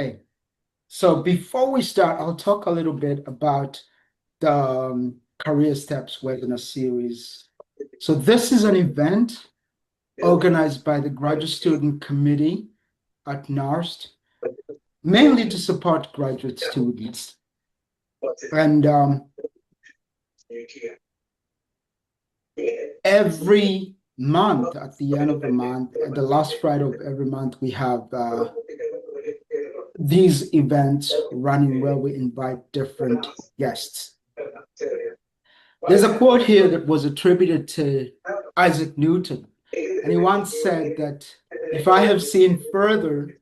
today. So before we start, I'll talk a little bit about the Career Steps webinar series. So this is an event organized by the Graduate Student Committee at NARST, mainly to support graduate students. And every month, at the end of the month, at the last Friday of every month, we have these events running where we invite different guests. There's a quote here that was attributed to Isaac Newton, and he once said that if I have seen further,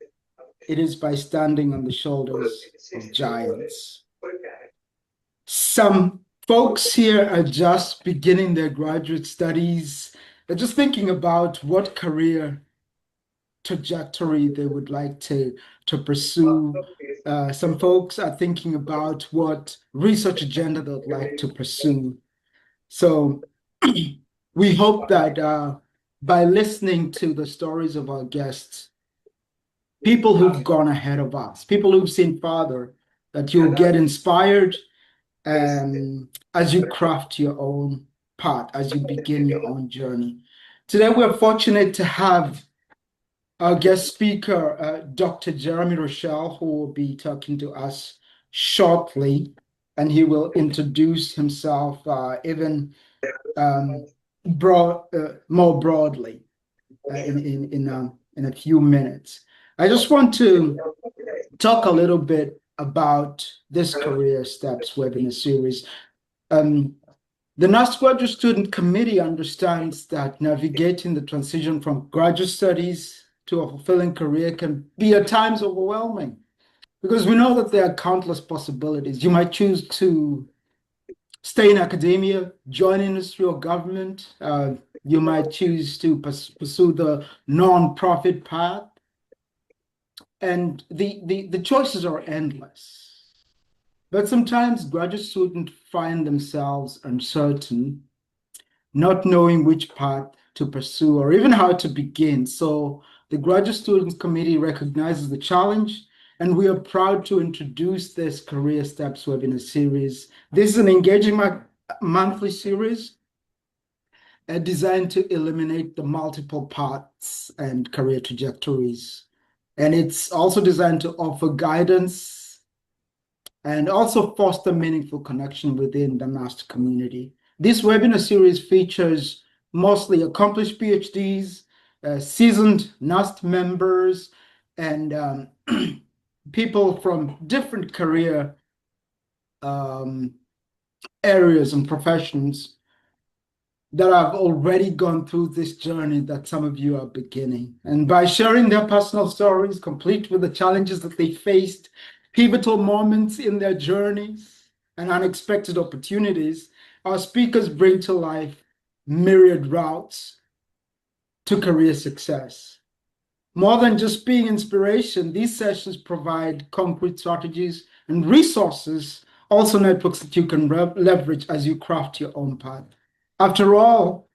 it is by standing on the shoulders of giants. Some folks here are just beginning their graduate studies. They're just thinking about what career trajectory they would like to pursue. Some folks are thinking about what research agenda they'd like to pursue. So we hope that by listening to the stories of our guests, people who've gone ahead of us, people who've seen farther, that you'll get inspired as you craft your own path, as you begin your own journey. Today, we're fortunate to have our guest speaker, Dr. Jeremy Rochelle, who will be talking to us shortly, and he will introduce himself even more broadly in a few minutes. I just want to talk a little bit about this Career Steps webinar series. The NARST Graduate Student Committee understands that navigating the transition from graduate studies to a fulfilling career can be at times overwhelming, because we know that there are countless possibilities. You might choose to stay in academia, join industry or government. You might choose to pursue the non-profit path. And the choices are endless. But sometimes graduate students find themselves uncertain, not knowing which path to pursue or even how to begin. So the Graduate Students Committee recognizes the challenge, and we are proud to introduce this Career Steps webinar series. This is an engaging monthly series designed to eliminate the multiple paths and career trajectories. And it's also designed to offer guidance and also foster meaningful connection within the NARST community. This webinar series features mostly accomplished PhDs, seasoned NARST members, and people from different career areas and professions that have already gone through this journey that some of you are beginning. And by sharing their personal stories, complete with the challenges that they faced, pivotal moments in their journeys, and unexpected opportunities, our speakers bring to life myriad routes to career success. More than just being inspiration, these sessions provide concrete strategies and resources, also networks that you can leverage as you craft your own path. After all,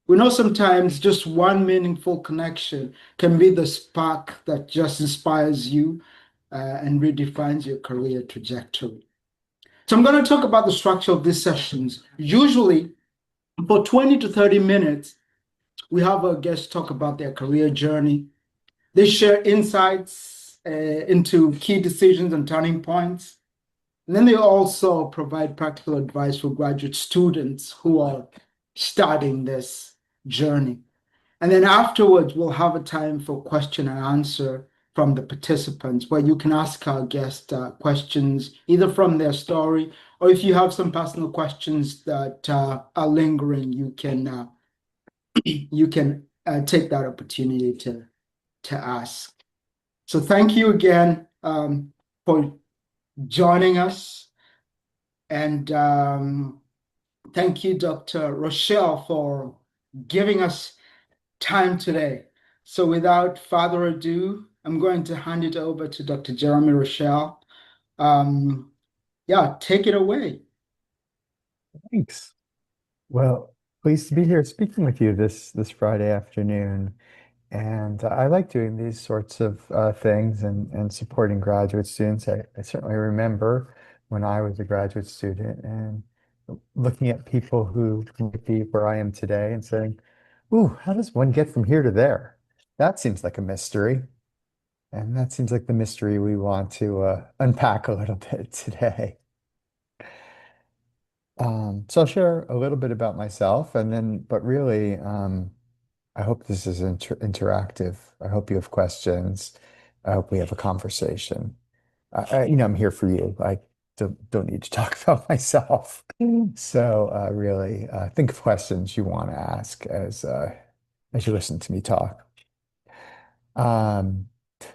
we know sometimes just one meaningful connection can be the spark that just inspires you and redefines your career trajectory. So I'm going to talk about the structure of these sessions. Usually, for 20 to 30 minutes, we have our guests talk about their career journey. They share insights into key decisions and turning points. And then they also provide practical advice for graduate students who are starting this journey. And then afterwards, we'll have a time for question and answer from the participants, where you can ask our guest questions, either from their story, or if you have some personal questions that are lingering, you can take that opportunity to ask. So thank you again for joining us. And thank you, Dr. Rochelle, for giving us time today. So without further ado, I'm going to hand it over to Dr. Jeremy Rochelle. Yeah, take it away. Thanks. Well, pleased to be here speaking with you this Friday afternoon. And I like doing these sorts of things and supporting graduate students. I certainly remember when I was a graduate student and looking at people who might be where I am today and saying, "Ooh, how does one get from here to there? That seems like a mystery." And that seems like the mystery we want to unpack a little bit today. So I'll share a little bit about myself and then, but really, I hope this is interactive. I hope you have questions. I hope we have a conversation. I'm here for you. I don't need to talk about myself. So really, think of questions you want to ask as you listen to me talk. Um,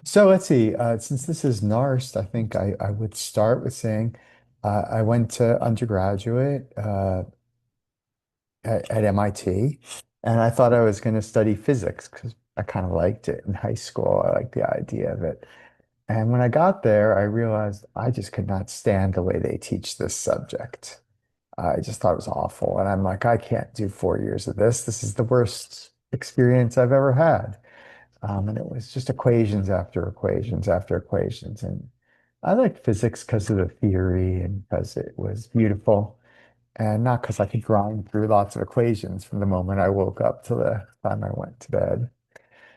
so let's see. Since this is NARST, I think I would start with saying I went to undergraduate at MIT, and I thought I was going to study physics because I kind of liked it in high school. I liked the idea of it. And when I got there, I realized I just could not stand the way they teach this subject. I just thought it was awful. And I'm like, I can't do 4 years of this. This is the worst experience I've ever had. And it was just equations after equations after equations. And I liked physics because of the theory and because it was beautiful, and not because I could grind through lots of equations from the moment I woke up to the time I went to bed.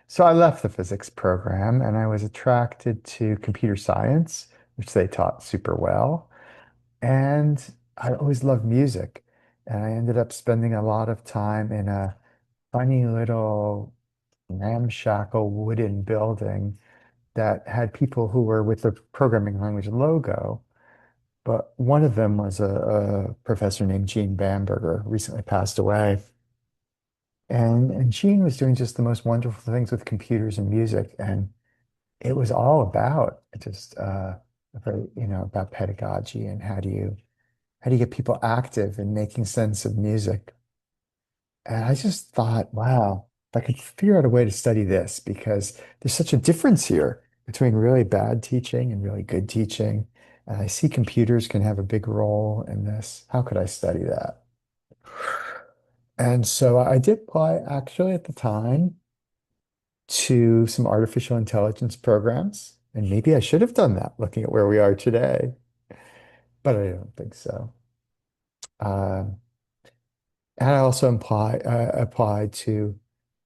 So I left the physics program and I was attracted to computer science, which they taught super well. And I always loved music. And I ended up spending a lot of time in a funny little ramshackle wooden building that had people who were with the programming language logo. But one of them was a professor named Gene Bamberger, recently passed away. And Gene was doing just the most wonderful things with computers and music. And it was all about just very, about pedagogy and how do you get people active and making sense of music. And I just thought, wow, if I could figure out a way to study this, because there's such a difference here between really bad teaching and really good teaching. And I see computers can have a big role in this. How could I study that? And so I did apply actually at the time to some artificial intelligence programs. And maybe I should have done that looking at where we are today, but I don't think so. Um, and I also applied to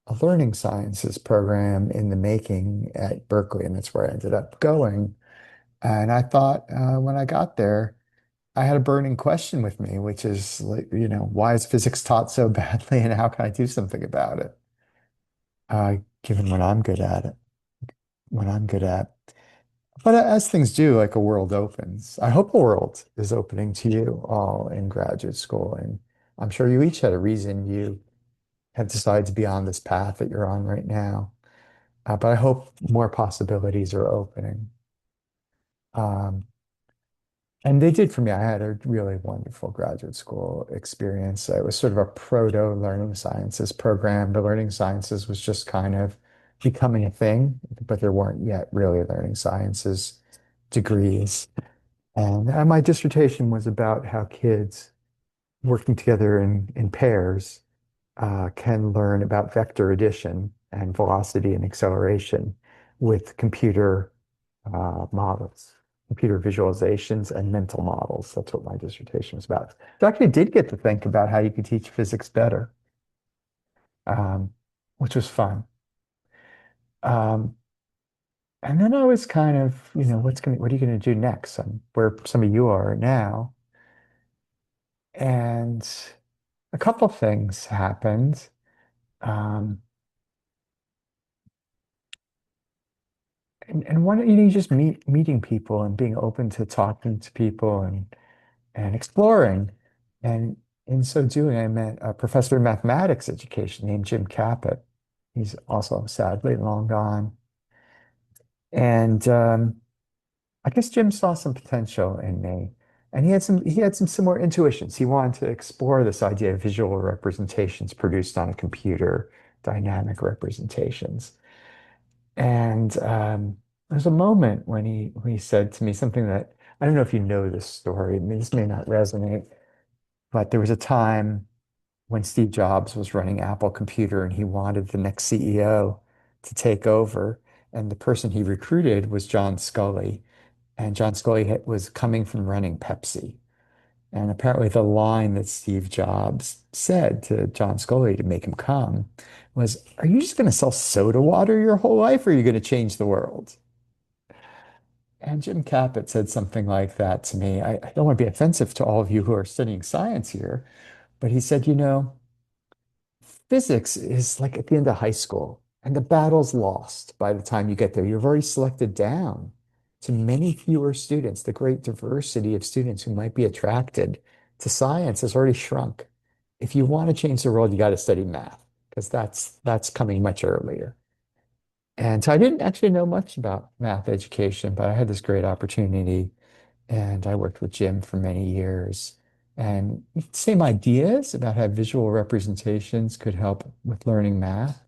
a learning sciences program in the making at Berkeley, and that's where I ended up going. And I thought when I got there, I had a burning question with me, which is like, why is physics taught so badly, and how can I do something about it? Given what I'm good at it, what I'm good at. But as things do, like a world opens. I hope a world is opening to you all in graduate school, and I'm sure you each had a reason you have decided to be on this path that you're on right now. But I hope more possibilities are opening. Um, and they did for me. I had a really wonderful graduate school experience. It was sort of a proto learning sciences program. The learning sciences was just kind of becoming a thing, but there weren't yet really learning sciences degrees. And my dissertation was about how kids working together in pairs can learn about vector addition and velocity and acceleration with computer models, computer visualizations, and mental models. That's what my dissertation was about. So I actually did get to think about how you could teach physics better, um, which was fun. Um, and then I was kind of, what are you going to do next? Where some of you are now. And a couple things happened. Um, and one, you just meeting people and being open to talking to people and exploring. And in so doing, I met a professor of mathematics education named Jim Caput. He's also sadly long gone. And I guess Jim saw some potential in me. And he had some similar intuitions. He wanted to explore this idea of visual representations produced on a computer, dynamic representations. And there's a moment when he said to me something that I don't know if you know this story. I mean, this may not resonate, but there was a time when Steve Jobs was running Apple Computer and he wanted the next CEO to take over. And the person he recruited was John Scully. And John Scully was coming from running Pepsi. And apparently, the line that Steve Jobs said to John Scully to make him come was, "Are you just going to sell soda water your whole life, or are you going to change the world?" And Jim Caput said something like that to me. I don't want to be offensive to all of you who are studying science here, but he said, physics is like at the end of high school, and the battle's lost by the time you get there. You've already selected down to many fewer students. The great diversity of students who might be attracted to science has already shrunk. If you want to change the world, you got to study math because that's coming much earlier. And so I didn't actually know much about math education, but I had this great opportunity and I worked with Jim for many years. And same ideas about how visual representations could help with learning math,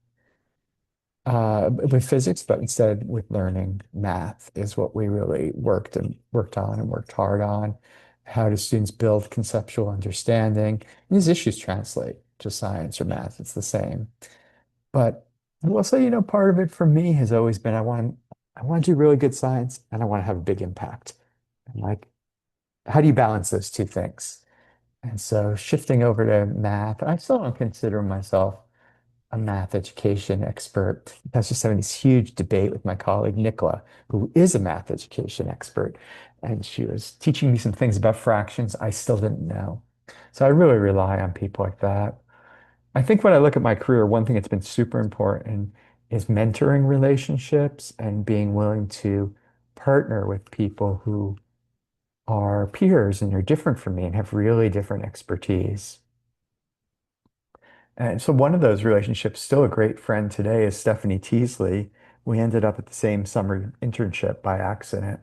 with physics, but instead with learning math is what we really worked on and worked hard on. How do students build conceptual understanding? And these issues translate to science or math. It's the same. But I will say, part of it for me has always been I want to do really good science and I want to have a big impact. And like, how do you balance those two things? And so shifting over to math, I still don't consider myself a math education expert. I was just having this huge debate with my colleague Nicola, who is a math education expert. And she was teaching me some things about fractions I still didn't know. So I really rely on people like that. I think when I look at my career, one thing that's been super important is mentoring relationships and being willing to partner with people who are peers and are different from me and have really different expertise. And so one of those relationships, still a great friend today, is Stephanie Teasley. We ended up at the same summer internship by accident.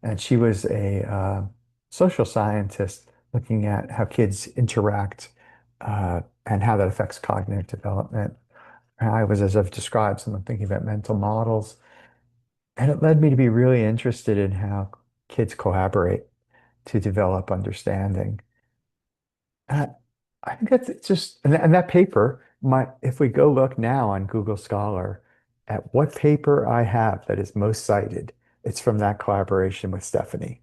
And she was a social scientist looking at how kids interact and how that affects cognitive development. And I was, as I've described, someone thinking about mental models. And it led me to be really interested in how kids collaborate to develop understanding. Uh, I think that's it's just, and that paper, if we go look now on Google Scholar at what paper I have that is most cited, it's from that collaboration with Stephanie.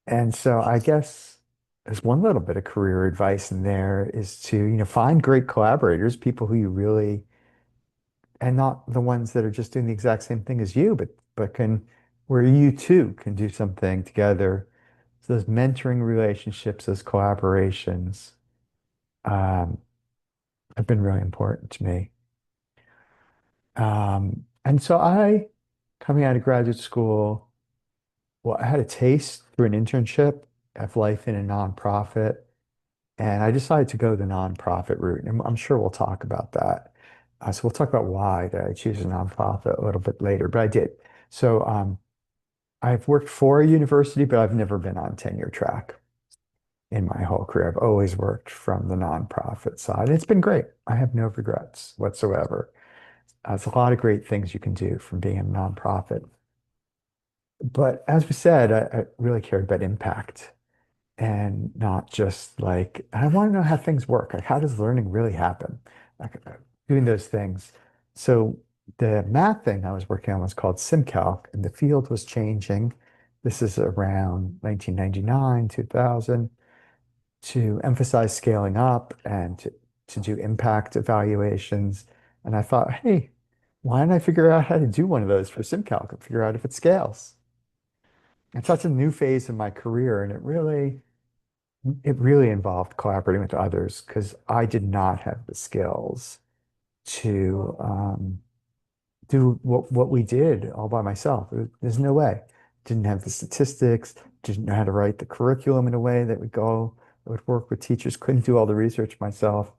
And so I guess there's one little bit of career advice in there is to, find great collaborators, people who you really, and not the ones that are just doing the exact same thing as you, but where you too can do something together. So those mentoring relationships, those collaborations. Um, have been really important to me. And so coming out of graduate school, well, I had a taste through an internship of life in a nonprofit, and I decided to go the nonprofit route. And I'm sure we'll talk about that. So we'll talk about why did I choose a nonprofit a little bit later, but I did. So I've worked for a university, but I've never been on tenure track in my whole career. I've always worked from the nonprofit side. It's been great. I have no regrets whatsoever. There's a lot of great things you can do from being a nonprofit. But as we said, I really cared about impact and not just like, I want to know how things work. Like, how does learning really happen? Like, doing those things. So the math thing I was working on was called SimCalc, and the field was changing. This is around 1999, 2000, to emphasize scaling up and to do impact evaluations. And I thought, hey, why don't I figure out how to do one of those for SimCalc and figure out if it scales? It's such a new phase in my career, and it really involved collaborating with others because I did not have the skills to do what we did all by myself. There's no way. Didn't have the statistics, didn't know how to write the curriculum in a way that would work with teachers, couldn't do all the research myself.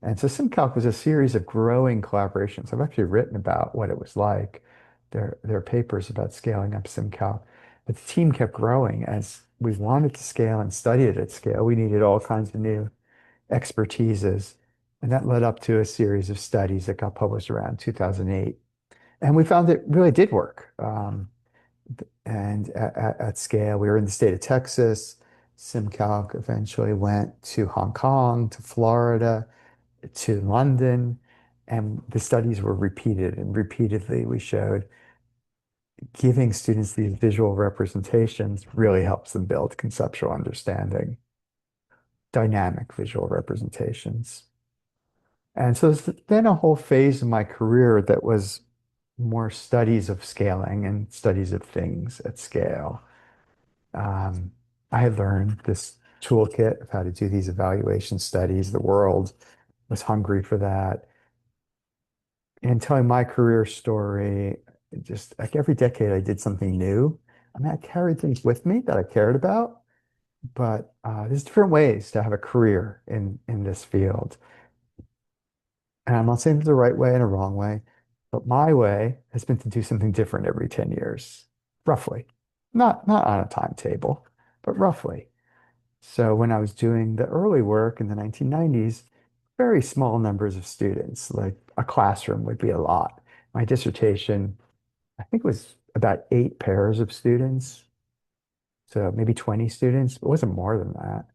And so SimCalc was a series of growing collaborations. I've actually written about what it was like. There are papers about scaling up SimCalc. But the team kept growing as we wanted to scale and study it at scale. We needed all kinds of new expertises. And that led up to a series of studies that got published around 2008. And we found it really did work. And at scale, we were in the state of Texas. SimCalc eventually went to Hong Kong, to Florida, to London. And the studies were repeated, and repeatedly we showed giving students these visual representations really helps them build conceptual understanding, dynamic visual representations. And so there's then a whole phase of my career that was more studies of scaling and studies of things at scale. Um, I had learned this toolkit of how to do these evaluation studies. The world was hungry for that. And telling my career story, just like every decade, I did something new. I mean, I carried things with me that I cared about, but there's different ways to have a career in this field. And I'm not saying there's a right way and a wrong way, but my way has been to do something different every 10 years, roughly. Not on a timetable, but roughly. So when I was doing the early work in the 1990s, very small numbers of students, like a classroom would be a lot. My dissertation, I think was about 8 pairs of students, so maybe 20 students. It wasn't more than that.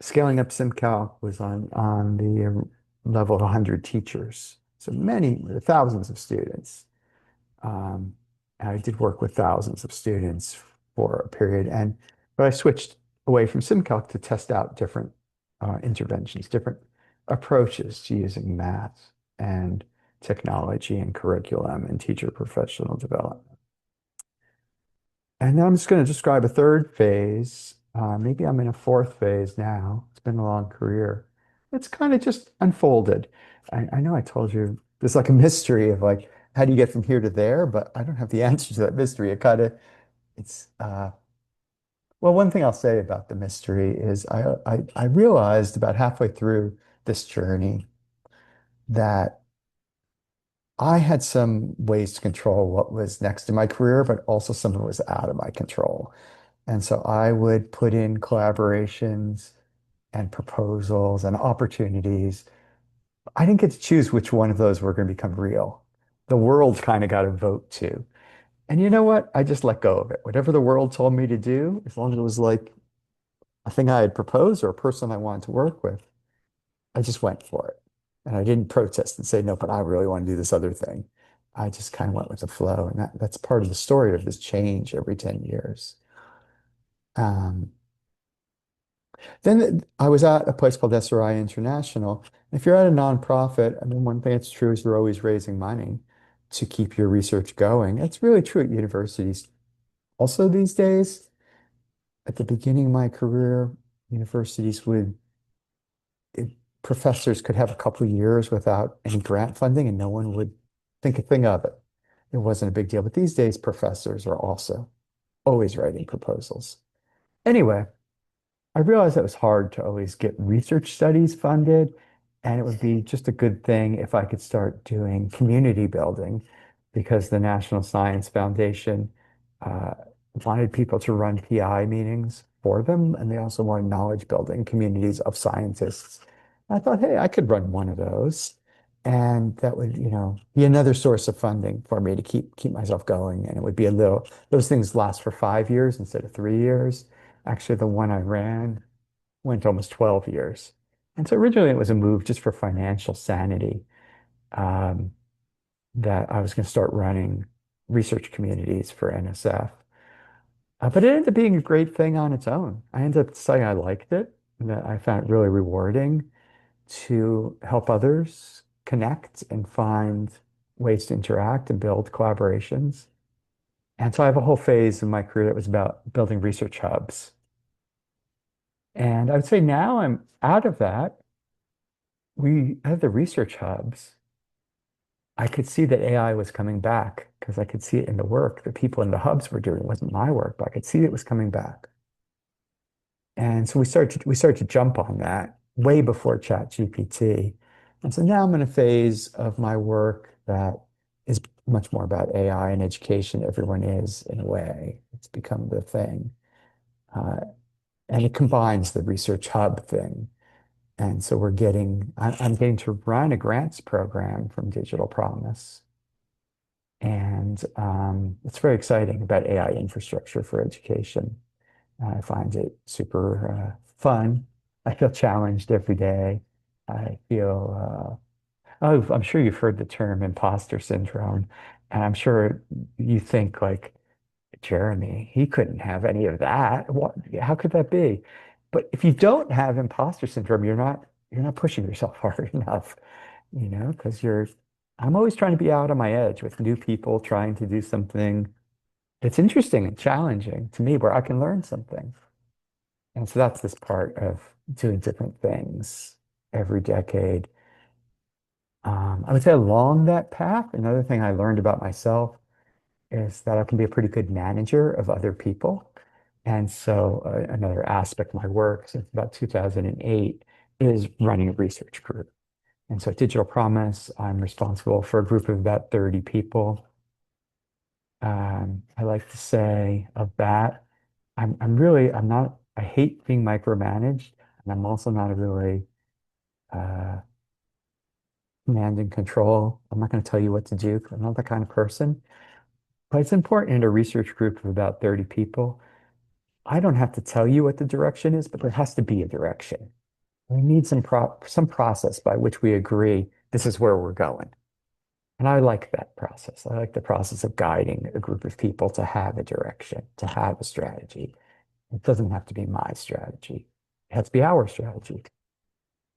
Scaling up SimCalc was on the level of 100 teachers, so many thousands of students. And I did work with thousands of students for a period, but I switched away from SimCalc to test out different interventions, different approaches to using math and technology and curriculum and teacher professional development. And now I'm just going to describe a third phase. Maybe I'm in a fourth phase now. It's been a long career. It's kind of just unfolded. I know I told you there's like a mystery of like, how do you get from here to there? But I don't have the answer to that mystery. It's, well, one thing I'll say about the mystery is I realized about halfway through this journey that I had some ways to control what was next in my career, but also some of it was out of my control. And so I would put in collaborations and proposals and opportunities. I didn't get to choose which one of those were going to become real. The world kind of got a vote too. And you know what? I just let go of it. Whatever the world told me to do, as long as it was like a thing I had proposed or a person I wanted to work with, I just went for it. And I didn't protest and say, no, but I really want to do this other thing. I just kind of went with the flow. And that's part of the story of this change every 10 years. Um, Then I was at a place called SRI International. If you're at a nonprofit, I mean, one thing that's true is you're always raising money to keep your research going. It's really true at universities. Also these days, at the beginning of my career, universities would, it, professors could have a couple of years without any grant funding and no one would think a thing of it. It wasn't a big deal. But these days, professors are also always writing proposals. Anyway, I realized that it was hard to always get research studies funded, and it would be just a good thing if I could start doing community building because the National Science Foundation uh, wanted people to run PI meetings for them, and they also wanted knowledge building communities of scientists. I thought, hey, I could run one of those, and that would, be another source of funding for me to keep myself going, and it would be a little. Those things last for 5 years instead of 3 years. Actually, the one I ran went almost 12 years. And so originally it was a move just for financial sanity, um, that I was going to start running research communities for NSF. But it ended up being a great thing on its own. I ended up deciding I liked it, and that I found it really rewarding to help others connect and find ways to interact and build collaborations. And so I have a whole phase in my career that was about building research hubs. And I would say now I'm out of that. We have the research hubs. I could see that AI was coming back because I could see it in the work that people in the hubs were doing. It wasn't my work, but I could see it was coming back. And so we started to jump on that way before ChatGPT. And so now I'm in a phase of my work that is much more about AI and education. Everyone is in a way. It's become the thing. Uh, and it combines the research hub thing. And so I'm getting to run a grants program from Digital Promise. And it's very exciting about AI infrastructure for education. I find it super fun. I feel challenged every day. I feel Oh, I'm sure you've heard the term imposter syndrome, and I'm sure you think like Jeremy, he couldn't have any of that. What, how could that be? But if you don't have imposter syndrome, you're not pushing yourself hard enough, because I'm always trying to be out on my edge with new people, trying to do something that's interesting and challenging to me where I can learn something. And so that's this part of doing different things every decade. I would say along that path, another thing I learned about myself is that I can be a pretty good manager of other people. And so another aspect of my work since about 2008 is running a research group. And so at Digital Promise, I'm responsible for a group of about 30 people. I like to say of that, I'm not, I hate being micromanaged, and I'm also not a really uh, command and control. I'm not going to tell you what to do 'cause I'm not that kind of person. But it's important in a research group of about 30 people. I don't have to tell you what the direction is, but there has to be a direction. We need some process by which we agree this is where we're going. And I like that process. I like the process of guiding a group of people to have a direction, to have a strategy. It doesn't have to be my strategy. It has to be our strategy.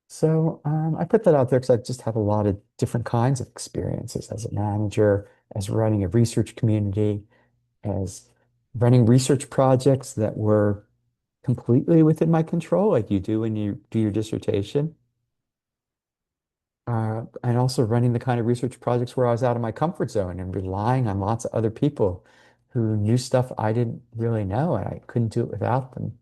So I put that out there because I've just had a lot of different kinds of experiences as a manager, as running a research community, as running research projects that were completely within my control, like you do when you do your dissertation. And also running the kind of research projects where I was out of my comfort zone and relying on lots of other people who knew stuff I didn't really know, and I couldn't do it without them.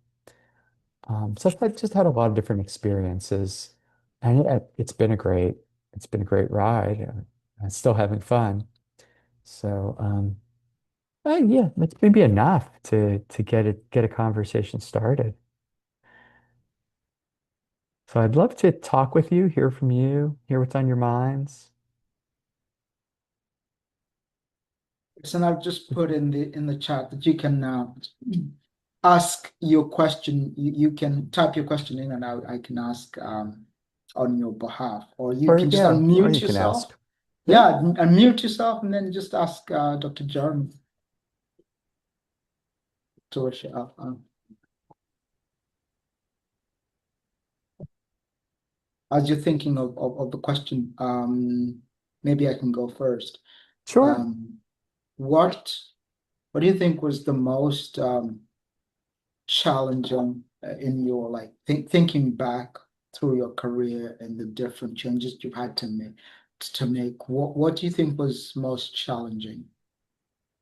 So I've just had a lot of different experiences, and it's been a great ride. I'm still having fun. So, yeah, it's maybe enough to get a conversation started. So I'd love to talk with you, hear from you, hear what's on your minds. And I've just put in the chat that you can ask your question. You can type your question in, and I can ask on your behalf, or you Or can just yeah, or unmute you can yourself. ask. Yeah, Yeah, unmute yourself, and then just ask Dr. Jeremy to share. As you're thinking of the question, maybe I can go first. sure. Um, what what do you think was the most challenging in your like thinking back through your career and the different changes you've had to make? What do you think was most challenging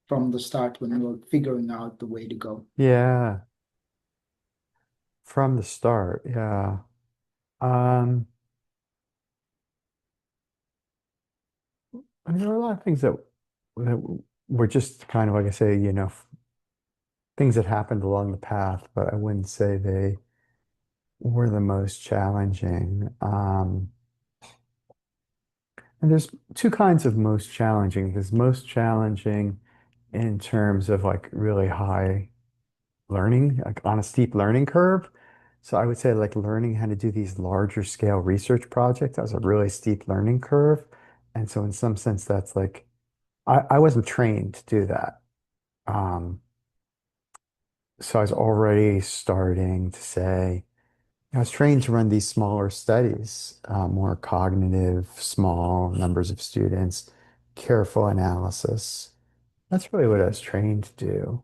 from the start when you were figuring out the way to go? Yeah, from the start. Yeah. Um, I mean, there are a lot of things that were just kind of like I say, things that happened along the path, but I wouldn't say they were the most challenging. And there's two kinds of most challenging. There's most challenging in terms of like really high learning, like on a steep learning curve. So I would say like learning how to do these larger scale research projects, that was a really steep learning curve. And so in some sense, that's like I wasn't trained to do that. Um, so I was already starting to say, I was trained to run these smaller studies, more cognitive, small numbers of students, careful analysis. That's really what I was trained to do.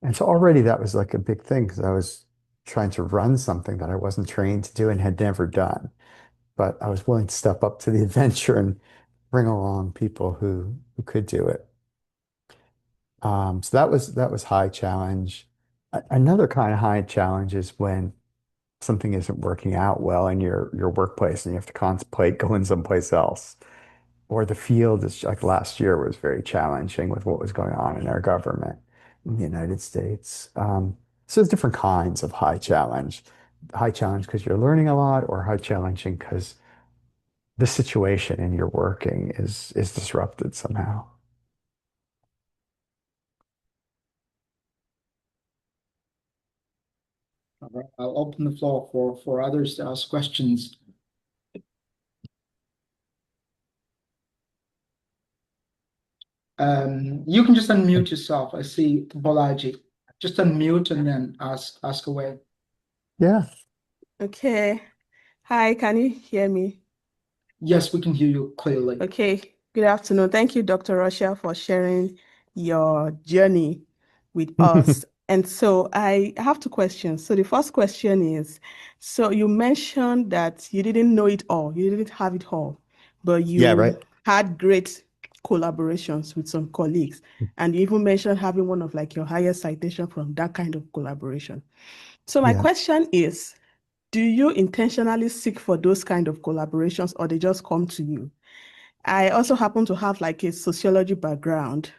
And so already that was like a big thing because I was trying to run something that I wasn't trained to do and had never done. But I was willing to step up to the adventure and bring along people who could do it. So that was high challenge. Another kind of high challenge is when something isn't working out well in your workplace and you have to contemplate going someplace else. Or the field is like last year was very challenging with what was going on in our government in the United States. So there's different kinds of high challenge. High challenge because you're learning a lot, or high challenging because the situation in your working is disrupted somehow. All right, I'll open the floor for others to ask questions. You can just unmute yourself. I see Bolaji. Just unmute and then ask away. Yeah. Okay. Hi, can you hear me? Yes, we can hear you clearly. Okay. Good afternoon. Thank you, Dr. Russia, for sharing your journey with us. And so I have two questions. So the first question is, so you mentioned that you didn't know it all, you didn't have it all, but Yeah, you right. had great collaborations with some colleagues. And you even mentioned having one of like your highest citation from that kind of collaboration. So my Yeah. question is, do you intentionally seek for those kind of collaborations or they just come to you? I also happen to have like a sociology background,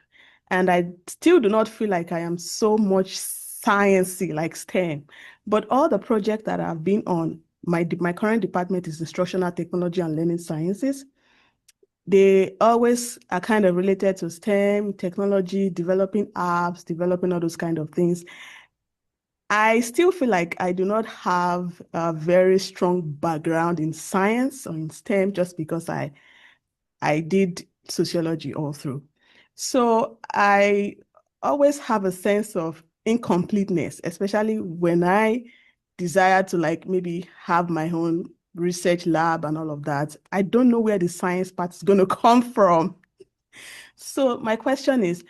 and I still do not feel like I am so much sciencey like STEM. But all the projects that I've been on, my current department is instructional technology and learning sciences. They always are kind of related to STEM, technology, developing apps, developing all those kind of things. I still feel like I do not have a very strong background in science or in STEM just because I did sociology all through. So I always have a sense of incompleteness, especially when I desire to like maybe have my own research lab and all of that. I don't know where the science part is going to come from. So my question is,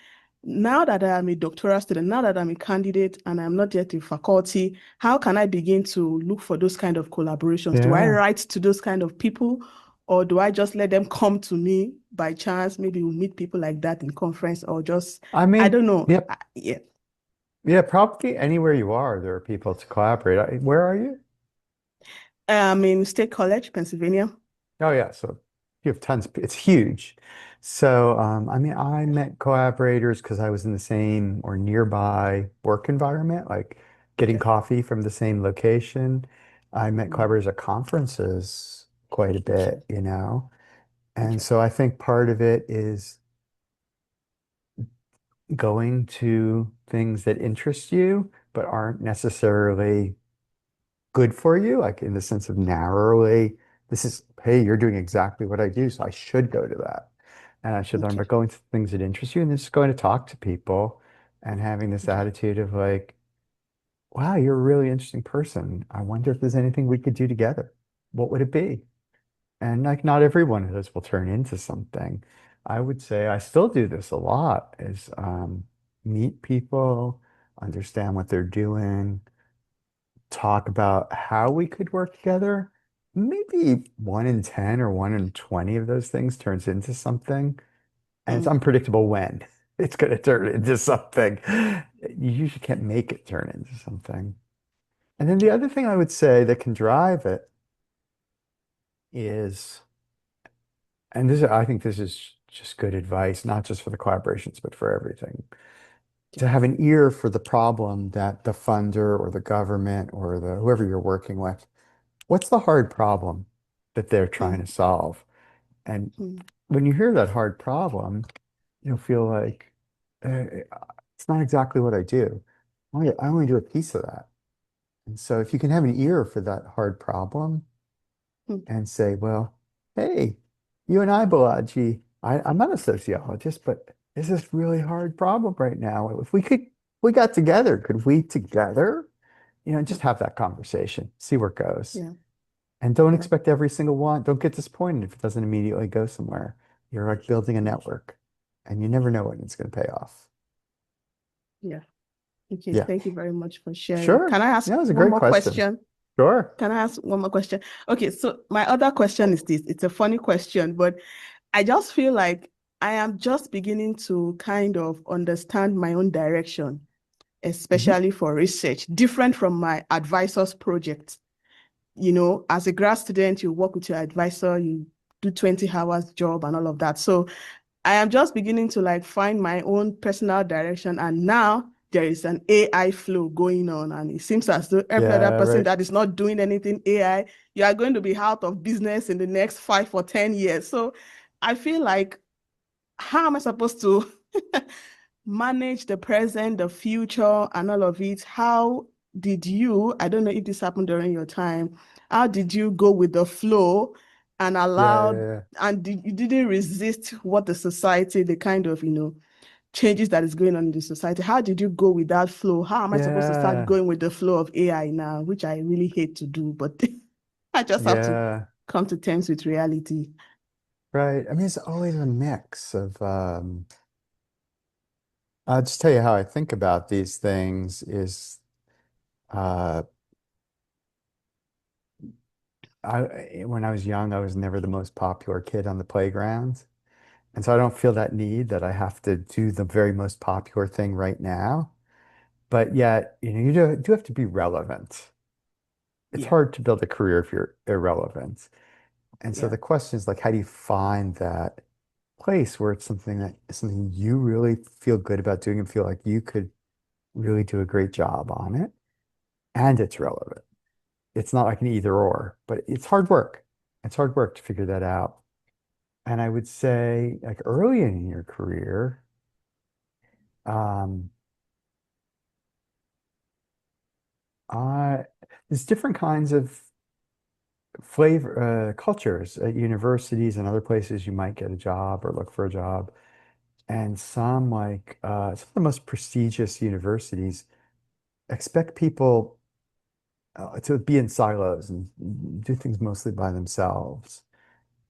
now that I am a doctoral student, now that I'm a candidate and I'm not yet a faculty, how can I begin to look for those kind of collaborations? Do I Yeah. write to those kind of people, or do I just let them come to me by chance? Maybe we'll meet people like that in conference, or just, I I mean, don't know. yep. Yeah, Yeah, probably anywhere you are, there are people to collaborate. Where are you? I'm in State College, Pennsylvania. Oh yeah, so you have tons. It's huge. So I mean, I met collaborators because I was in the same or nearby work environment, like getting Okay. coffee from the same location. I met Mm, collaborators at conferences quite a okay. bit, you know. And Okay. so I think part of it is going to things that interest you, but aren't necessarily good for you, like in the sense of narrowly, this is, hey, you're doing exactly what I do, so I should go to that. And I should learn, Okay. but going to things that interest you and just going to talk to people and having this Okay. attitude of like, wow, you're a really interesting person. I wonder if there's anything we could do together. What would it be? And like not every one of those will turn into something. I would say I still do this a lot is meet people, understand what they're doing, talk about how we could work together. Maybe 1 in 10 or 1 in 20 of those things turns into something. And it's Mm, unpredictable when it's going to turn into something. You usually can't make it turn into something. And then the other thing I would say that can drive it is, and this, I think this is just good advice, not just for the collaborations, but for everything, to okay. have an ear for the problem that the funder or the government or the whoever you're working with, what's the hard problem that they're trying Mm, to solve? And mm, when you hear that hard problem, you'll feel like it's not exactly what I do. I only do a piece of that. And so if you can have an ear for that hard problem mm, and say, well, hey, you and I, Balaji, I'm not a sociologist, but this is really hard problem right now. If we got together, could we together, just mm, have that conversation, see where it goes. yeah. And don't Yeah. expect every single one. Don't get disappointed if it doesn't immediately go somewhere. You're like building a Mm, network and you never know when it's going to pay off. yeah. Okay, Yeah, thank you very much for sharing. sure. Can I ask Yeah, it was a one great more question. question? Sure. Can I ask one more question? Okay, so my other question is this. It's a funny question, but I just feel like I am just beginning to kind of understand my own direction, Hmm. especially for research, different from my advisor's project. As a grad student, you work with your advisor, you do 20 hours job and all of that. So I am just beginning to like find my own personal direction. And now there is an AI flow going on. And it seems as though every other Yeah, person right. that is not doing anything AI, you are going to be out of business in the next 5 or 10 years. So I feel like, how am I supposed to manage the present, the future, and all of it? How did you, I don't know if this happened during your time, how did you go with the flow and Yeah, allowed, yeah, and you didn't resist what the society, the kind of, changes that is going on in the society. How did you go with that flow? How am I supposed to start yeah, going with the flow of AI now, which I really hate to do, but I just have to yeah. come to terms with reality. Right. I mean, it's always a mix of I'll just tell you how I think about these things is uh when I was young, I was never the most popular kid on the playground. And so I don't feel that need that I have to do the very most popular thing right now. But yet, you do have to be relevant. It's Yeah, hard to build a career if you're irrelevant. And so yeah. the question is like, how do you find that place where it's something you really feel good about doing and feel like you could really do a great job on it and it's relevant. It's not like an either or, but it's hard work. It's hard work to figure that out. And I would say like early in your career, um, I there's different kinds of flavor cultures at universities and other places you might get a job or look for a job. And some of the most prestigious universities expect people to be in silos and do things mostly by themselves.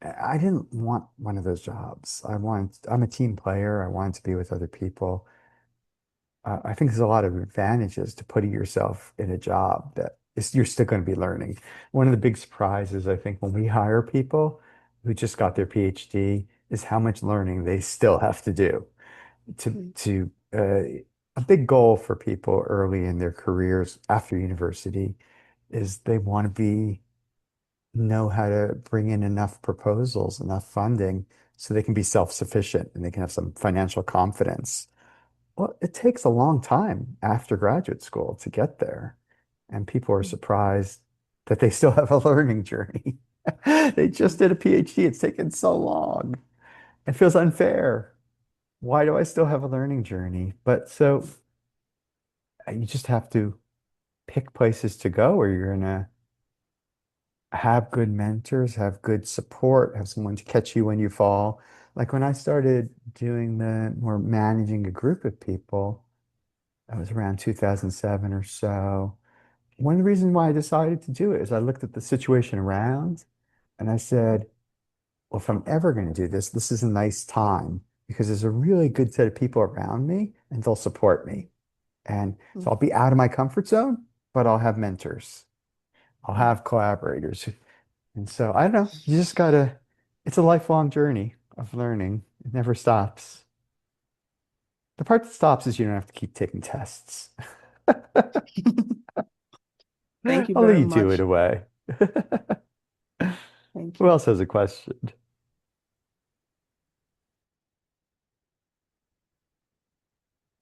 I didn't want one of those jobs. I'm a team player. I wanted to be with other people. I think there's a lot of advantages to putting yourself in a job you're still going to be learning. One of the big surprises, I think, when we hire people who just got their PhD is how much learning they still have to do. Mm, A big goal for people early in their careers after university is they want to know how to bring in enough proposals, enough funding so they can be self-sufficient and they can have some financial confidence. Well, it takes a long time after graduate school to get there. And people are mm, surprised that they still have a learning journey. They just mm, did a PhD. It's taken so long. It feels unfair. Why do I still have a learning journey? But so you just have to pick places to go where you're gonna have good mentors, have good support, have someone to catch you when you fall. Like when I started doing the more managing a group of people, that was around 2007 or so. One of the reasons why I decided to do it is I looked at the situation around and I said, well, if I'm ever going to do this, this is a nice time because there's a really good set of people around me and they'll support me. And so mm, I'll be out of my comfort zone, but I'll have mentors. I'll mm. have collaborators. And so I don't know, it's a lifelong journey of learning. It never stops. The part that stops is you don't have to keep taking tests. Thank you I'll very lead you to it much. away. Thank Who you. else has a question?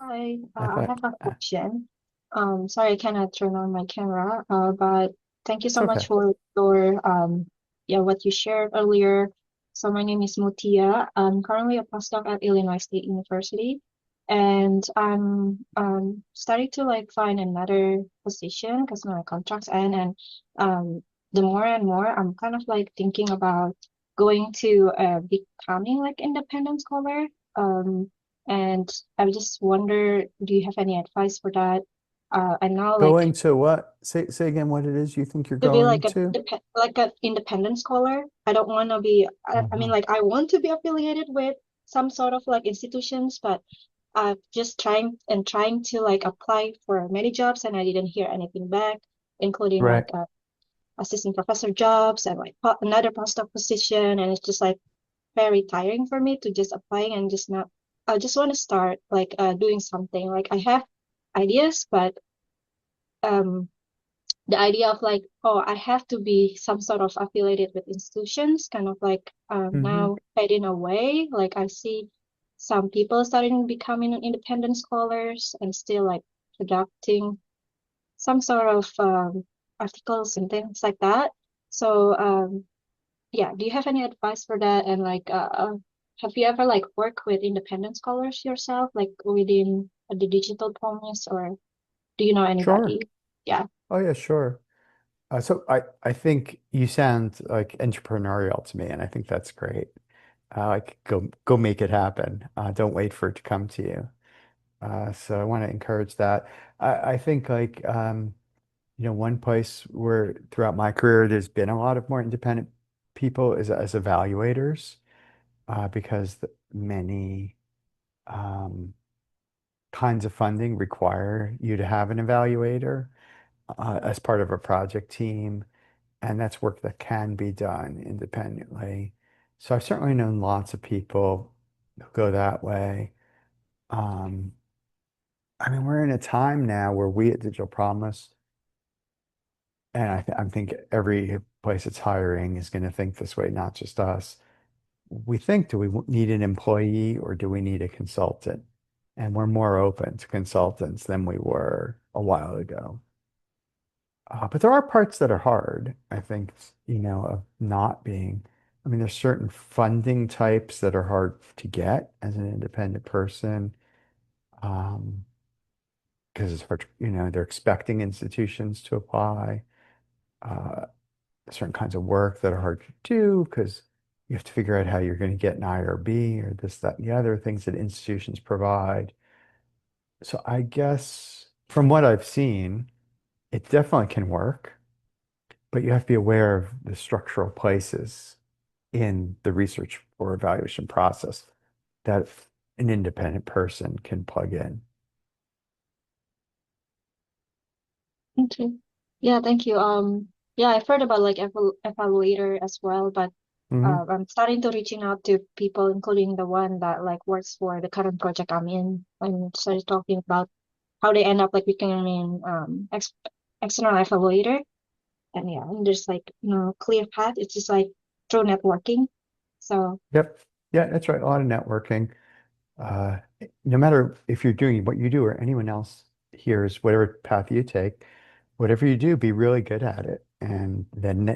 Hi, I I thought have a question. Sorry, I cannot turn on my camera, but thank you it's so much okay. for your yeah, what you shared earlier. So my name is Mutia. I'm currently a postdoc at Illinois State University, and I'm starting to like find another position because my contract's end, and the more and more I'm kind of like thinking about going to becoming like independent scholar. And I just wonder, do you have any advice for that? I know like Going to what? Say again what it is you think you're to be going to? like an independent scholar. I don't want to be. I mean, Uh-huh. like I want to be affiliated with some sort of like institutions, but I'm just trying to like apply for many jobs, and I didn't hear anything back, including like Right. assistant professor jobs and like another postdoc position, and it's just like very tiring for me to just applying and just not. I just want to start like doing something. Like I have ideas, but um the idea of like, oh, I have to be some sort of affiliated with institutions, kind of like Hmm. now fading away. Like I see some people starting becoming independent scholars and still like conducting some sort of articles and things like that. So yeah, do you have any advice for that? And like, have you ever like worked with independent scholars yourself, like within the digital promise, or do you know Sure. anybody? Yeah. Oh yeah, sure. So I think you sound like entrepreneurial to me, and I think that's great. Like go make it happen. Don't wait for it to come to you. So I want to encourage that. I think like one place where throughout my career there's been a lot of more independent people is as evaluators, because many um, kinds of funding require you to have an evaluator as part of a project team. And that's work that can be done independently. So I've certainly known lots of people who go that way. Um, I mean, we're in a time now where we at Digital Promise, and I think every place that's hiring is going to think this way, not just us. We think, do we need an employee or do we need a consultant? And we're more open to consultants than we were a while ago. But there are parts that are hard, I think, of not being. I mean, there's certain funding types that are hard to get as an independent person, um, because it's hard, they're expecting institutions to apply. Uh, Certain kinds of work that are hard to do because you have to figure out how you're going to get an IRB or this, that, and the other things that institutions provide. So I guess from what I've seen, it definitely can work. But you have to be aware of the structural places in the research or evaluation process that an independent person can plug in. Okay. Yeah, thank you. Yeah, I've heard about like evaluator as well, but Hmm. I'm starting to reaching out to people, including the one that like works for the current project I'm in, and started talking about how they end up like becoming external evaluator. And yeah, and there's like clear path. It's just like through networking. So Yep. Yeah, that's right. A lot of networking. Uh, no matter if you're doing what you do or anyone else hears, whatever path you take, whatever you do, be really good at it. And then,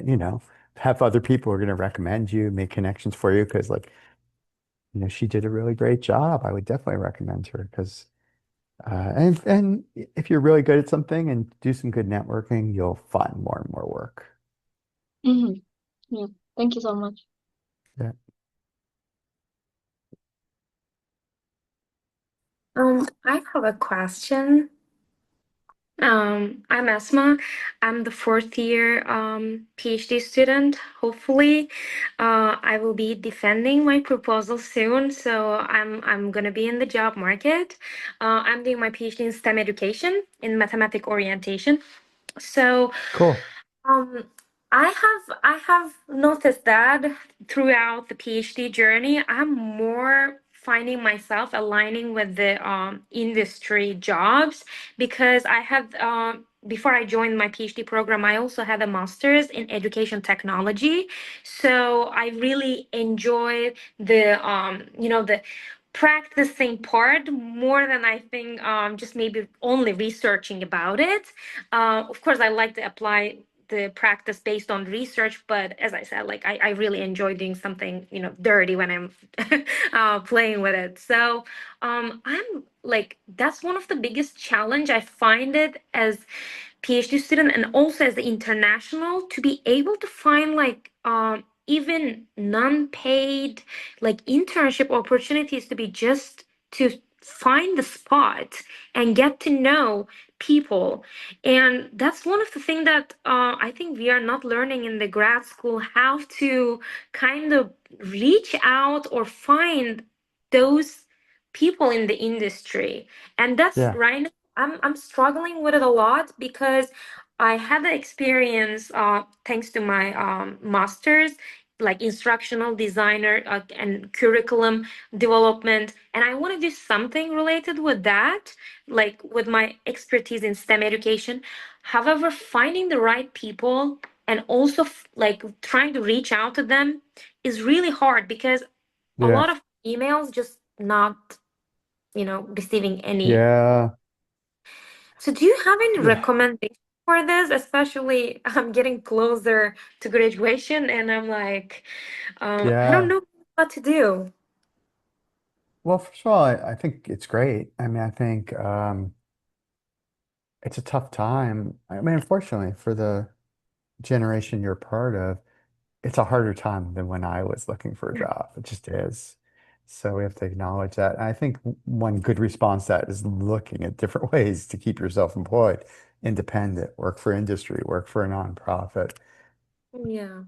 have other people who are going to recommend you, make connections for you. Because, like, she did a really great job. I would definitely recommend her because, and if you're really good at something and do some good networking, you'll find more and more work. hmm yeah, thank you so much. Yeah. I have a question. I'm Esma. I'm the fourth year PhD student. Hopefully, I will be defending my proposal soon. So I'm gonna be in the job market. I'm doing my PhD in STEM education in mathematic orientation. So Cool. um, I have noticed that throughout the PhD journey, I'm more finding myself aligning with the industry jobs because I have before I joined my PhD program, I also had a master's in education technology. So I really enjoyed the practicing part more than I think just maybe only researching about it. Of course, I like to apply the practice based on research, but as I said, like I really enjoy doing something, dirty when I'm playing with it. So I'm like that's one of the biggest challenge I find it as PhD student and also as the international to be able to find like even non-paid like internship opportunities to be just to find the spot and get to know people. And that's one of the things that I think we are not learning in the grad school, how to kind of reach out or find those people in the industry. And that's Yeah. right now, I'm struggling with it a lot because I had the experience thanks to my master's, like instructional designer and curriculum development. And I want to do something related with that, like with my expertise in STEM education. However, finding the right people and also like trying to reach out to them is really hard because a Yeah. lot of emails just not, receiving any. Yeah. So do you have any Yeah. recommendation for this? Especially I'm getting closer to graduation and I'm like, I don't Yeah. know what to do. Well, first of all, I think it's great. I mean, I think it's a tough time. I mean, unfortunately, for the generation you're part of, it's a harder time than when I was looking for a job. It just is. So we have to acknowledge that. And I think one good response to that is looking at different ways to keep yourself employed, independent, work for industry, work for a nonprofit. Yeah.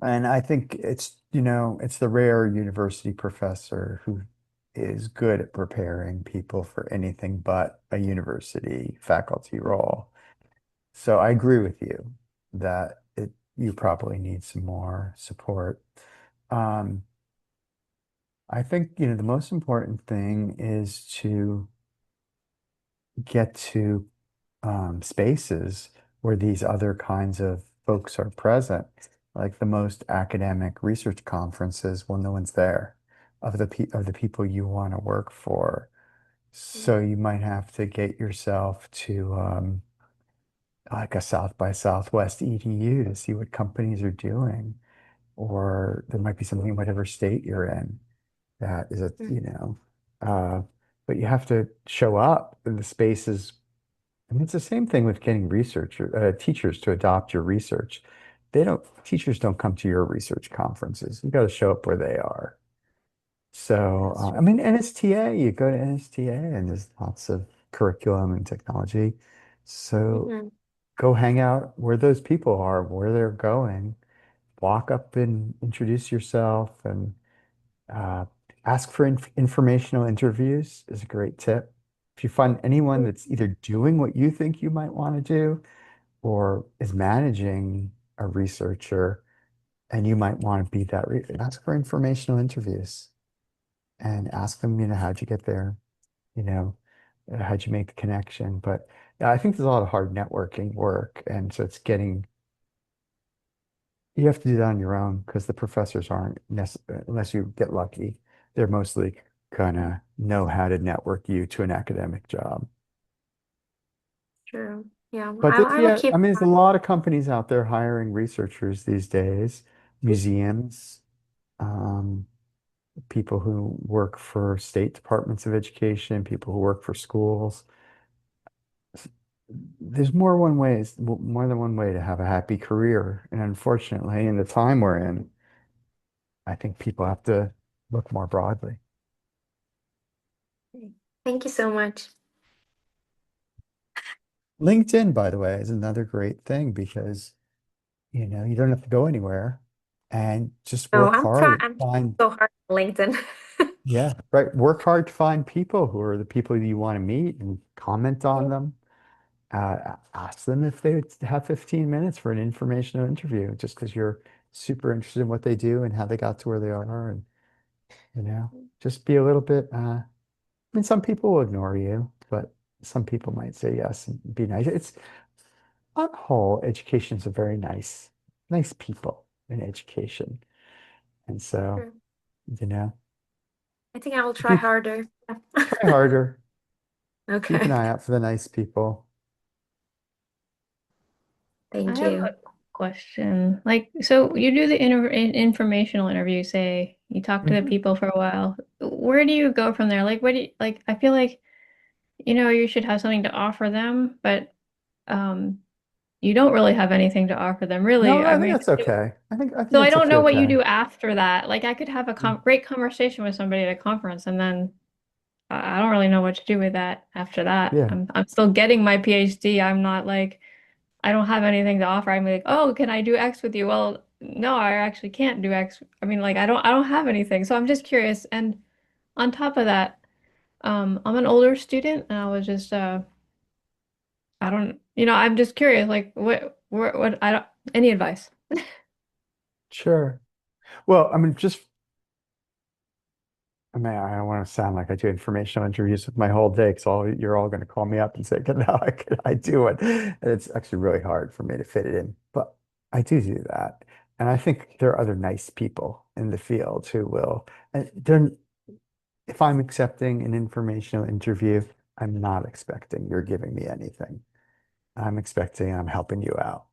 And I think it's the rare university professor who is good at preparing people for anything but a university faculty role. So I agree with you that you probably need some more support. Um, I think, the most important thing is to get to spaces where these other kinds of folks are present, like the most academic research conferences. Well, no one's there of the people you want to work for. So you might have to get yourself to like a South by Southwest EDU to see what companies are doing, or there might be something in whatever state you're in that is uh, but you have to show up in the spaces. I mean, it's the same thing with getting teachers to adopt your research. Teachers don't come to your research conferences. You got to show up where they are. So, That's I true. mean, NSTA, you go to NSTA and there's lots of curriculum and technology. So Hmm. go hang out where those people are, where they're going. Walk up and introduce yourself and uh, ask for informational interviews is a great tip. If you find anyone that's either doing what you think you might want to do or is managing a researcher and you might want to be that, ask for informational interviews and ask them, how'd you get there? You know, how'd you make the connection? But yeah, I think there's a lot of hard networking work. And so you have to do that on your own because the professors aren't necessarily, unless you get lucky, they're mostly gonna know how to network you to an academic job. True. Yeah. But I will yeah, keep. I mean, there's a lot of companies out there hiring researchers these days, museums, um, people who work for state departments of education, people who work for schools. There's more than one way to have a happy career. And unfortunately, in the time we're in, I think people have to look more broadly. Thank you so much. LinkedIn, by the way, is another great thing because, you don't have to go anywhere and just No, work hard. I'm Find, so hard on LinkedIn. yeah, right. Work hard to find people who are the people you want to meet and comment on them. Ask them if they would have 15 minutes for an informational interview, just because you're super interested in what they do and how they got to where they are. And, just be a little bit, I mean, some people will ignore you, but some people might say yes and be nice. It's on the whole, education's a very nice people in education. And so, True. you know, I think I will if try you harder. try harder, keep an Okay. eye out for the nice people. I Thank have you. a question. Like, so you do the informational interview, say you talk to the Mhm. people for a while. Where do you go from there? Like, what do you, like, I feel like, you should have something to offer them, but um, you don't really have anything to offer them, really. No, I I think mean, that's okay. I think so I it's don't actually know what you okay. do after that. Like, I could have a Mm. great conversation with somebody at a conference, and then I don't really know what to do with that after that. Yeah, I'm still getting my PhD. I'm not like I don't have anything to offer. I'm like, oh, can I do X with you? Well, no, I actually can't do X. I mean, like, I don't have anything. So I'm just curious. And on top of that, I'm an older student, and I was just, I don't, I'm just curious, like, what, I don't, any advice? sure. Well, I mean, I don't want to sound like I do informational interviews with my whole day because you're all going to call me up and say, can I do it? And it's actually really hard for me to fit it in, but I do that. And I think there are other nice people in the field who will, and if I'm accepting an informational interview, I'm not expecting you're giving me anything. I'm expecting I'm helping you out.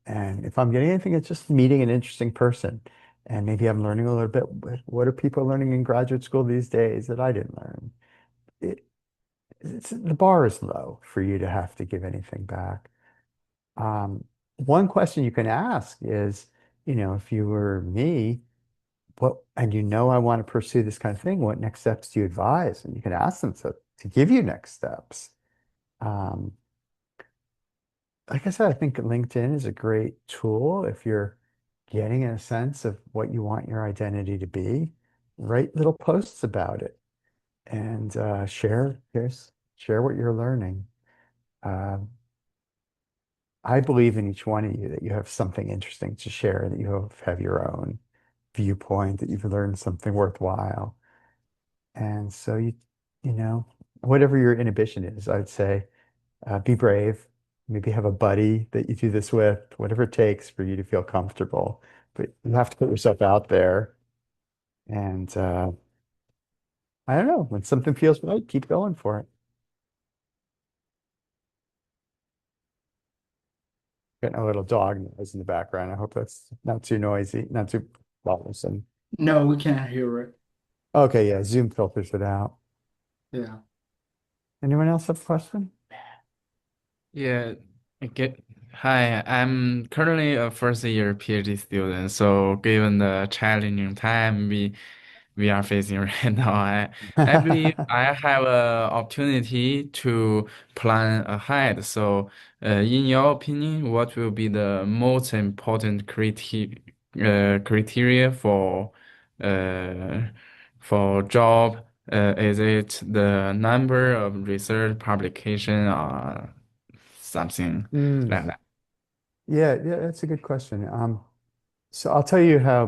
And if I'm getting anything, it's just meeting an interesting person. And maybe I'm learning a little bit. What are people learning in graduate school these days that I didn't learn? It, the bar is low for you to have to give anything back. Um, one question you can ask is, if you were me, and I want to pursue this kind of thing, what next steps do you advise? And you can ask them to give you next steps. Um, like I said, I think LinkedIn is a great tool if you're getting a sense of what you want your identity to be. Write little posts about it and share what you're learning. Um, I believe in each one of you that you have something interesting to share, that you have your own viewpoint, that you've learned something worthwhile. And so whatever your inhibition is, I would say, be brave. Maybe have a buddy that you do this with, whatever it takes for you to feel comfortable. But you have to put yourself out there. And I don't know, when something feels right, keep going for it. Getting a little dog noise in the background. I hope that's not too noisy, not too bothersome. No, we can't hear it. Okay, yeah, Zoom filters it out. Yeah. Anyone else have a question? Yeah, okay. Hi, I'm currently a first year PhD student. So given the challenging time we are facing right now, I believe I have an opportunity to plan ahead. So, in your opinion, what will be the most important criteria uh, for job? Is it the number of research publication or something Mm, like that? yeah, that's a good question. So I'll tell you how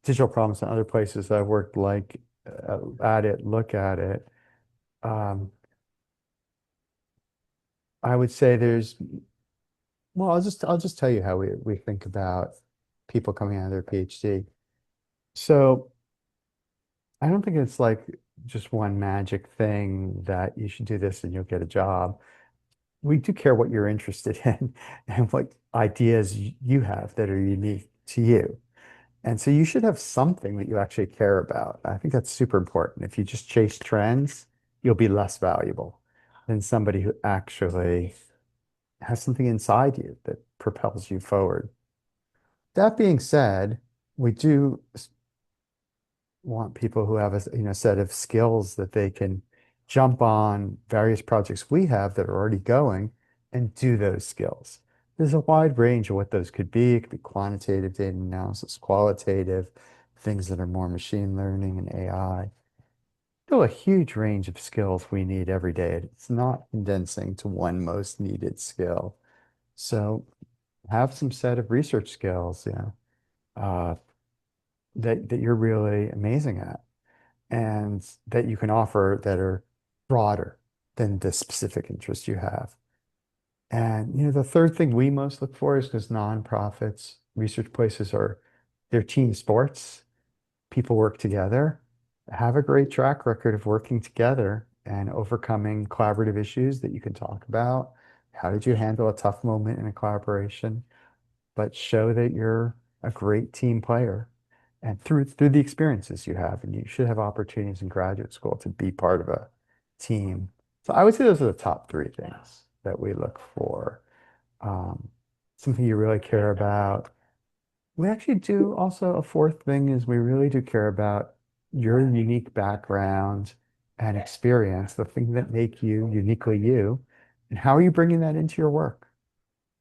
digital problems and other places I've worked at it, look at it. Um, I would say well, I'll just tell you how we think about people coming out of their PhD. So I don't think it's like just one magic thing that you should do this and you'll get a job. We do care what you're interested in and what ideas you have that are unique to you. And so you should have something that you actually care about. I think that's super important. If you just chase trends, you'll be less valuable than somebody who actually has something inside you that propels you forward. That being said, we do want people who have a set of skills that they can jump on various projects we have that are already going and do those skills. There's a wide range of what those could be. It could be quantitative data analysis, qualitative, things that are more machine learning and AI. Still a huge range of skills we need every day. It's not condensing to one most needed skill. So have some set of research skills, uh, that you're really amazing at and that you can offer that are broader than the specific interest you have. And the third thing we most look for is because nonprofits, research places they're team sports. People work together, have a great track record of working together and overcoming collaborative issues that you can talk about. How did you handle a tough moment in a collaboration? But show that you're a great team player and through the experiences you have, and you should have opportunities in graduate school to be part of a team. So I would say those are the top three things that we look for. Um, Something you really care about. We actually do also a fourth thing is we really do care about your unique background and experience, the thing that make you uniquely you, and how are you bringing that into your work?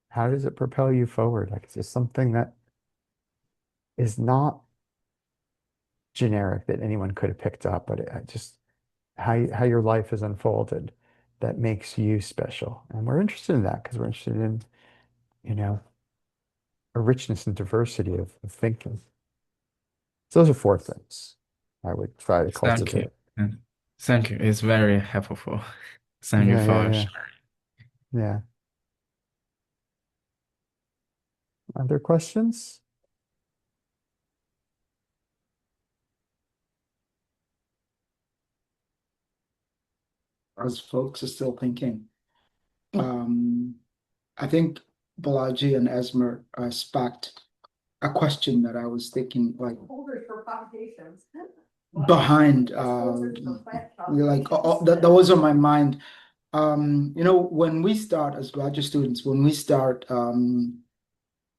How does it propel you forward? Like, is this something that is not generic that anyone could have picked up, but just how your life has unfolded that makes you special. And we're interested in that because we're interested in, you know, a richness and diversity of thinking. So those are four things I would try to Thank you. cultivate. Thank you. It's very helpful. Thank you Yeah, yeah, for yeah, sharing. yeah. Other questions? As folks are still thinking, I think Balaji and Esmer sparked a question that I was thinking, like behind, that was on my mind. When we start as graduate students, when we start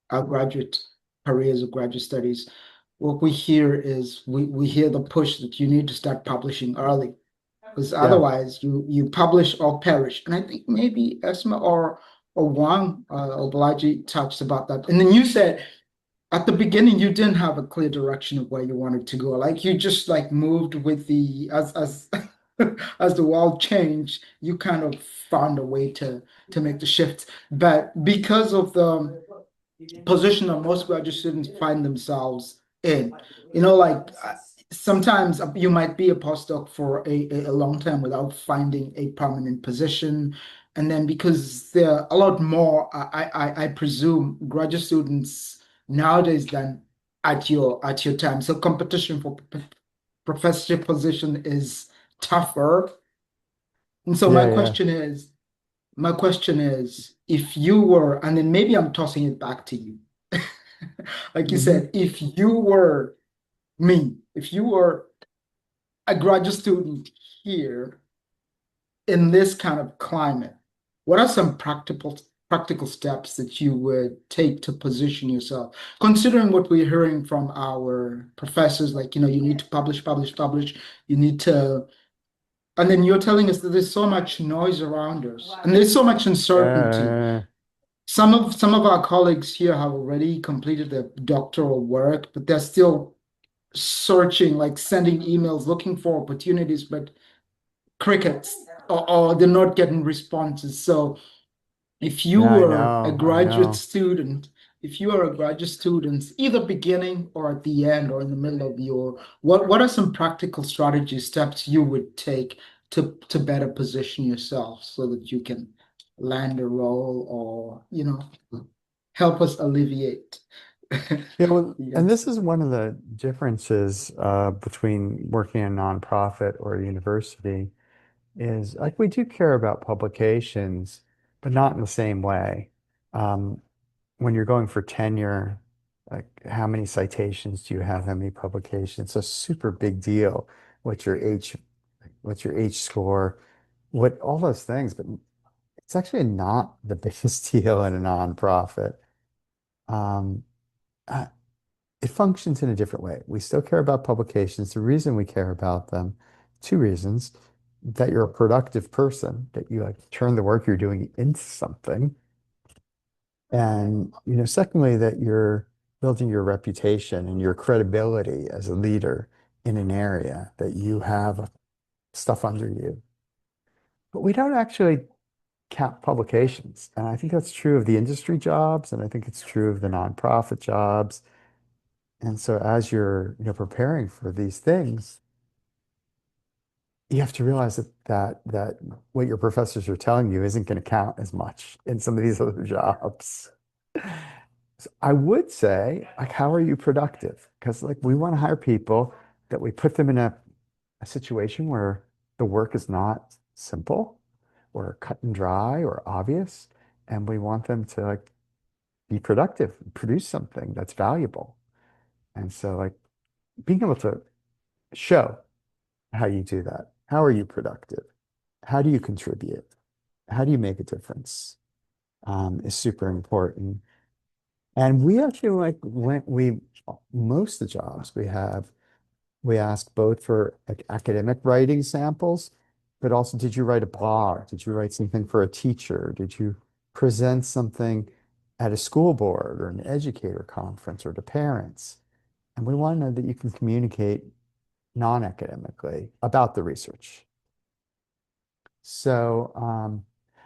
our graduate careers or graduate studies, what we hear is we hear the push that you need to start publishing early, because Yeah. otherwise you publish or perish. And I think maybe Esma or Wang or Balaji touched about that. And then you said at the beginning you didn't have a clear direction of where you wanted to go. Like you just like moved with the as as the world changed, you kind of found a way to make the shift. But because of the position that most graduate students find themselves in, like sometimes you might be a postdoc for a long time without finding a permanent position. And then because there are a lot more, I presume, graduate students nowadays than at your time. So competition for professorship position is tougher. And so Yeah, yeah. my question is, if you were, and then maybe I'm tossing it back to you. Like you Hmm. said, if you were me, if you were a graduate student here in this kind of climate, what are some practical steps that you would take to position yourself? Considering what we're hearing from our professors, like, you need to publish, publish, publish, you need to, and then you're telling us that there's so much noise around us and there's so much uncertainty. Uh, Some of our colleagues here have already completed their doctoral work, but they're still searching, like sending emails, looking for opportunities, but crickets, or they're not getting responses. So if you yeah, I were a know, I graduate know. student, if you are a graduate student, either beginning or at the end or in the middle of your, what are some practical strategy steps you would take to better position yourself so that you can land a role or, help us alleviate. Yeah, well, and Yes. this is one of the differences between working in a nonprofit or a university is like we do care about publications, but not in the same way. Um, when you're going for tenure, like how many citations do you have? How many publications? It's a super big deal. What's your H, what's your H score? What all those things, but it's actually not the biggest deal in a nonprofit. Um, uh, it functions in a different way. We still care about publications. The reason we care about them, two reasons, that you're a productive person, that you like turn the work you're doing into something. And, secondly, that you're building your reputation and your credibility as a leader in an area that you have stuff under you. But we don't actually count publications. And I think that's true of the industry jobs, and I think it's true of the nonprofit jobs. And so as you're, preparing for these things, you have to realize that what your professors are telling you isn't going to count as much in some of these other jobs. So I would say, like, how are you productive? Because like we want to hire people that we put them in a situation where the work is not simple or cut and dry or obvious. And we want them to like be productive, produce something that's valuable. And so like being able to show how you do that. How are you productive? How do you contribute? How do you make a difference? Is super important. And we actually like when we most of the jobs we have, we ask both for like academic writing samples, but also did you write a blog? Did you write something for a teacher? Did you present something at a school board or an educator conference or to parents? And we want to know that you can communicate non-academically about the research. So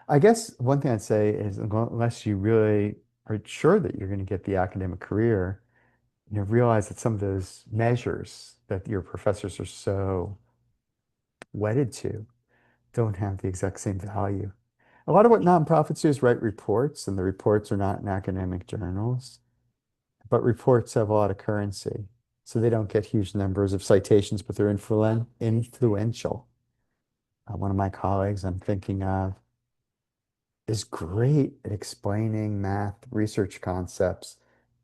I guess one thing I'd say is unless you really are sure that you're going to get the academic career, realize that some of those measures that your professors are so wedded to don't have the exact same value. A lot of what nonprofits do is write reports, and the reports are not in academic journals, but reports have a lot of currency. So they don't get huge numbers of citations, but they're influential. One of my colleagues I'm thinking of is great at explaining math research concepts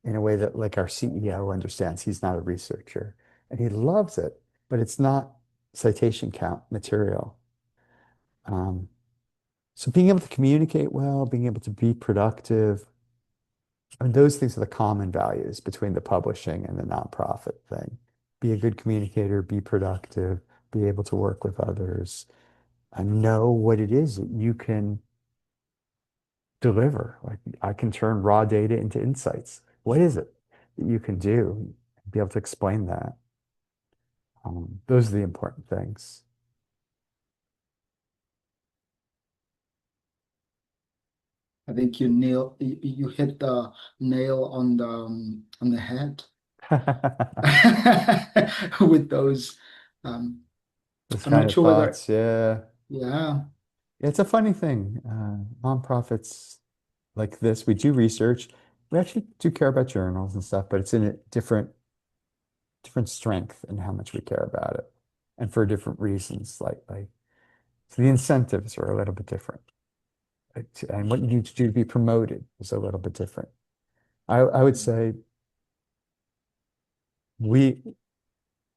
in a way that like our CEO understands. He's not a researcher and he loves it, but it's not citation count material. So being able to communicate well, being able to be productive, And those things are the common values between the publishing and the nonprofit thing. Be a good communicator, be productive, be able to work with others, and know what it is that you can deliver. Like I can turn raw data into insights. What is it that you can do? Be able to explain that. Those are the important things. I think you hit the nail on the head with those. Those I'm kind not of sure whether, thoughts, yeah. yeah, It's a funny thing. Nonprofits like this, we do research. We actually do care about journals and stuff, but it's in a different strength in how much we care about it, and for different reasons. So the incentives are a little bit different, and what you need to do to be promoted is a little bit different. I would say we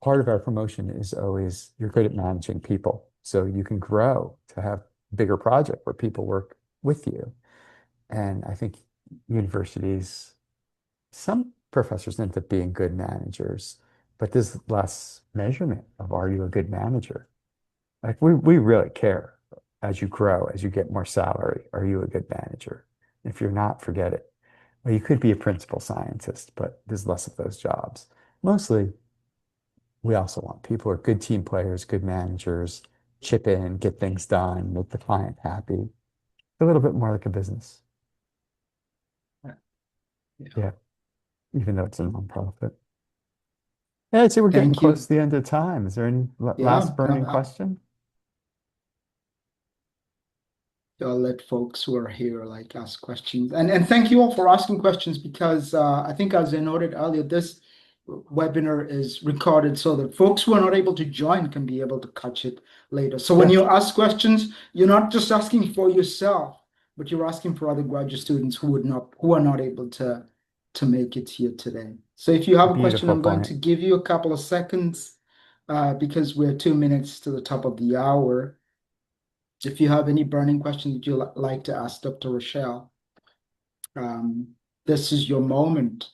part of our promotion is always you're good at managing people, so you can grow to have a bigger project where people work with you. And I think universities, some professors end up being good managers, but there's less measurement of are you a good manager? Like we really care as you grow, as you get more salary, are you a good manager? If you're not, forget it. Well, you could be a principal scientist, but there's less of those jobs. Mostly, we also want people who are good team players, good managers, chip in, get things done, make the client happy. A little bit more like a business. Yeah, even though it's a nonprofit. Yeah, I'd say we're getting thank close you. to the end of time. Is there any Yeah, last burning question? I'll let folks who are here like ask questions. And thank you all for asking questions because I think as I noted earlier, this webinar is recorded so that folks who are not able to join can be able to catch it later. So when Yeah. you ask questions, you're not just asking for yourself, but you're asking for other graduate students who are not able to make it here today. So if you have a question, Beautiful I'm going point. to give you a couple of seconds because we're 2 minutes to the top of the hour. If you have any burning questions that you'd like to ask Dr. Rochelle, this is your moment.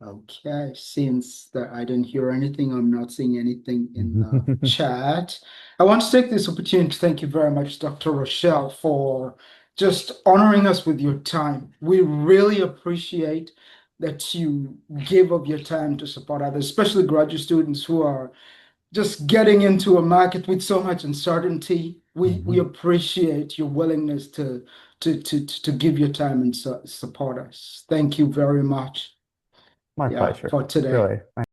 Okay, since that I didn't hear anything, I'm not seeing anything in the chat. I want to take this opportunity to thank you very much, Dr. Rochelle, for just honoring us with your time. We really appreciate that you give of your time to support others, especially graduate students who are just getting into a market with so much uncertainty. We appreciate your willingness to give your time and support us. Thank you very much. My Yeah, pleasure. for today. Really.